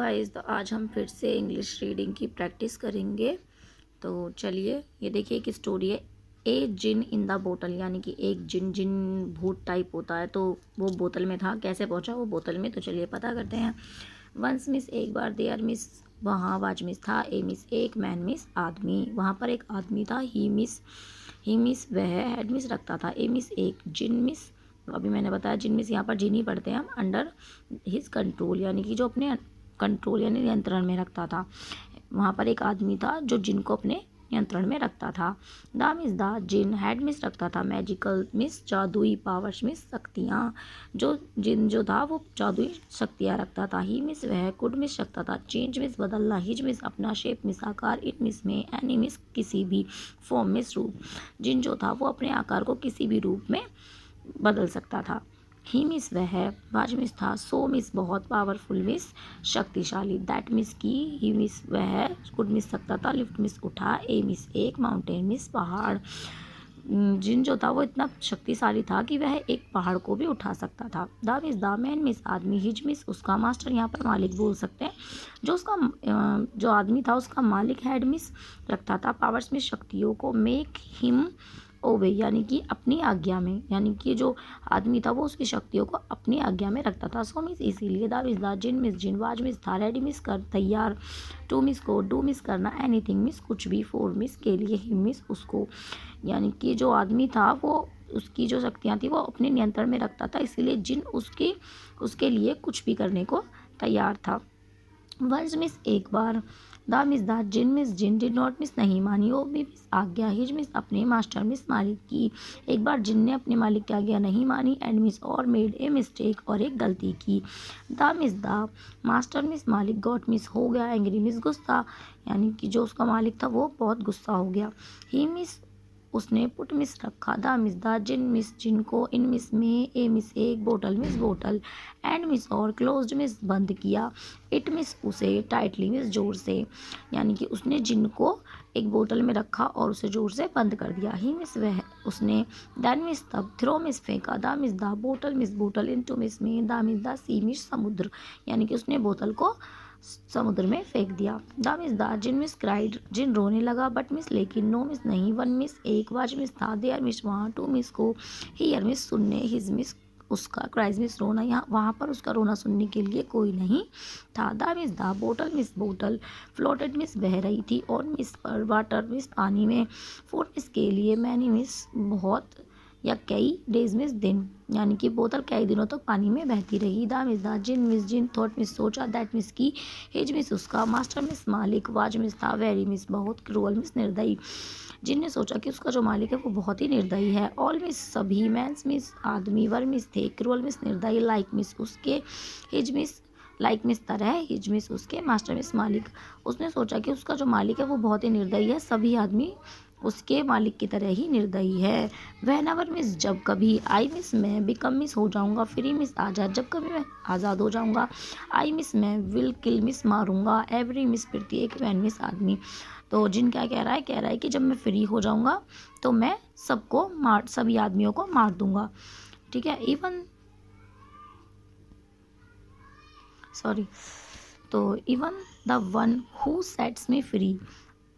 Guys, तो आज हम फिर से इंग्लिश रीडिंग की प्रैक्टिस करेंगे। तो चलिए, ये देखिए एक स्टोरी है, ए जिन इन द बोतल, यानी कि एक जिन जिन भूत टाइप होता है, तो वो बोतल में था। कैसे पहुंचा वो बोतल में, तो चलिए पता करते हैं। वंस मिस, एक बार, देयर मिस, वहाँ वाज मिस था, ए मिस एक, मैन मिस आदमी, वहाँ पर एक आदमी था, ही मिस वह, हेड मिस रखता था, ए मिस एक, जिन मिस, अभी मैंने बताया जिन मिस यहाँ पर जिन ही पढ़ते हैं हम, अंडर हिज कंट्रोल, यानी कि जो अपने कंट्रोल यानी नियंत्रण में रखता था। वहाँ पर एक आदमी था जो जिनको अपने नियंत्रण में रखता था। The miss, the genie had means रखता था, मैजिकल मिस जादुई, पावर्स मिस शक्तियाँ, जो जिन जो था वो जादुई शक्तियाँ रखता था। ही मिस वह, कुड मिस रखता था, चेंज मिस बदलना, हिज मिस अपना, शेप मिस आकार, इट मिस में, एनी मिस किसी भी, फॉर्म मिस रूप, जिन जो था वो अपने आकार को किसी भी रूप में बदल सकता था। ही मिस वह, वाज मिस था, सो मिस बहुत, पावरफुल मिस शक्तिशाली, दैट मिस की, ही मिस वह, कुड मिस सकता था, लिफ्ट मिस उठा, ए मिस एक, माउंटेन मिस पहाड़, जिन जो था वो इतना शक्तिशाली था कि वह एक पहाड़ को भी उठा सकता था। The miss, the man miss आदमी, हिज मिस उसका, मास्टर यहाँ पर मालिक बोल सकते हैं, जो उसका जो आदमी था उसका मालिक, हैड मिस रखता था, पावर्स मिस शक्तियों को, मेक हिम ओबे यानी कि अपनी आज्ञा में, यानी कि जो आदमी था वो उसकी शक्तियों को अपनी आज्ञा में रखता था। सो मिस इसीलिए, दा मिस दा, जिन मिस जिन, वाज मिस था, रेडी मिस कर तैयार, टू मिस को, डू मिस करना, एनीथिंग मिस कुछ भी, फोर मिस के लिए, हिम मिस उसको, यानी कि जो आदमी था वो उसकी जो शक्तियाँ थी वो अपने नियंत्रण में रखता था, इसीलिए जिन उसके लिए कुछ भी करने को तैयार था। वंस मिस एक बार, द मिस द जिन मिस जिन, डिड नॉट मिस नहीं मानी, ओ भी मिस आज्ञा, हिज मिस अपने, मास्टर मिस मालिक की, एक बार जिन ने अपने मालिक की आज्ञा नहीं मानी, एंड मिस और, मेड ए मिस्टेक और एक गलती की। द मिस द मास्टर मिस मालिक, गॉट मिस हो गया, एंग्री मिस गुस्सा, यानी कि जो उसका मालिक था वो बहुत गुस्सा हो गया। ही मिस उसने, पुट मिस रखा, द मिस द जिन मिस जिनको, इन मिस में, ए मिस एक, बोतल मिस बोतल, एंड मिस और, क्लोज्ड मिस बंद किया, इट मिस उसे, टाइटली मिस जोर से, यानी कि उसने जिनको एक बोतल में रखा और उसे जोर से बंद कर दिया। ही मिस वह उसने, देन मिस तब, थ्रो मिस फेंका, द मिस द बोतल मिस बोतल, इनटू मिस में, द मिस द सी मिस समुद्र, यानी कि उसने बोतल को समुद्र में फेंक दिया। द मिस द जिन मिस क्राइड, जिन रोने लगा, बट मिस लेकिन, नो मिस नहीं, वन मिस एक, वाज मिस था, देयर मिस वहाँ, टू मिस को, हियर मिस सुनने, हिज मिस उसका, क्राइज मिस रोना, यहाँ वहाँ पर उसका रोना सुनने के लिए कोई नहीं था। द मिस द बोतल मिस बोतल, फ्लोटेड मिस बह रही थी, और मिस पर, वाटर मिस पानी में, फोर मिस के लिए, मैनी मिस बहुत या कई, डेज मिस दिन, यानी कि बोतल कई दिनों तक पानी में बहती रही। द मिस जिन, थॉट मिस सोचा, दैट मिस की, हिज मिस उसका, मास्टर मिस मालिक, वाज मिस था, वेरी मिस बहुत, क्रूअल मिस निर्दयी, जिनने सोचा कि उसका जो मालिक है वो बहुत ही निर्दयी है। ऑल मिस सभी, मैंस मिस आदमी, वर मिस थे, क्रूअल मिस निर्दयी, लाइक मिस उसके, हिज मिस लाइक मिस तरह, हिज मिस उसके, मास्टर मिस मालिक, उसने सोचा कि उसका जो मालिक है वो बहुत ही निर्दयी है, सभी आदमी उसके मालिक की तरह ही निर्दयी है। व्हेनेवर मिस जब कभी, आई मिस मैं, बिकम मिस हो जाऊंगा, फ्री मिस आज़ाद जब कभी मैं आज़ाद हो जाऊंगा, आई मिस मैं, विल किल मिस मारूंगा, एवरी मिस प्रत्येक, वैन मिस आदमी। तो जिन क्या कह रहा है कि जब मैं फ्री हो जाऊंगा तो मैं सभी आदमियों को मार दूंगा। ठीक है, even the one who sets me free,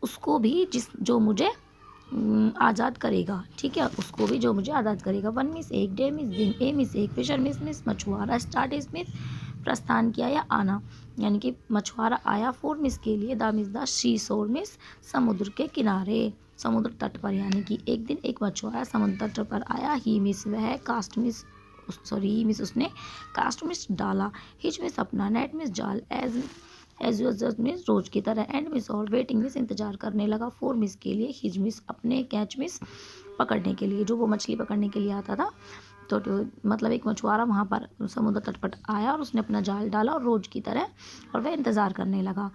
उसको भी जो मुझे आज़ाद करेगा। ठीक है, उसको भी जो मुझे आज़ाद करेगा। वन मिस एक, डे मिस दिन, ए मिस एक, फिशर मिस मछुआरा, स्टार्ट इस मिस प्रस्थान किया या आना, यानी कि मछुआरा आया। फोर मिस के लिए, द मिस द शी शोर मिस समुद्र के किनारे, समुद्र तट पर, यानी कि एक दिन एक मछुआरा समुद्र तट पर आया। ही मिस वह, कास्ट मिस मिस उसने, कास्ट मिस डाला, हिच मिस अपना, नेट मिस जाल, एज यूजल मिस रोज की तरह, एंड मिस और, वेटिंग मिस इंतजार करने लगा। फोर मिस के लिए, हिज मिस अपने, कैच मिस पकड़ने के लिए, जो वो मछली पकड़ने के लिए आता था। तो मतलब एक मछुआरा वहाँ पर समुद्र तट पर आया और उसने अपना जाल डाला और रोज की तरह, और वह इंतज़ार करने लगा।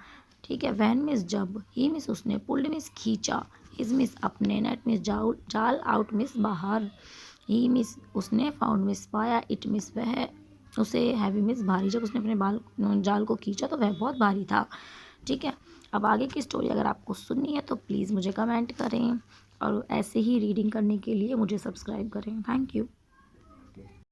ठीक है, वैन मिस जब, ही मिस उसने, पुल्ड मिस खींचा, हिज मिस अपने, नेट मिस जाल, आउट मिस बाहर, ही मिस उसने, फाउंड मिस पाया, इट मिस वह उसे, हैवी मिस भारी, जब उसने अपने जाल को खींचा तो वह बहुत भारी था। ठीक है, अब आगे की स्टोरी अगर आपको सुननी है तो प्लीज़ मुझे कमेंट करें, और ऐसे ही रीडिंग करने के लिए मुझे सब्सक्राइब करें। Thank you.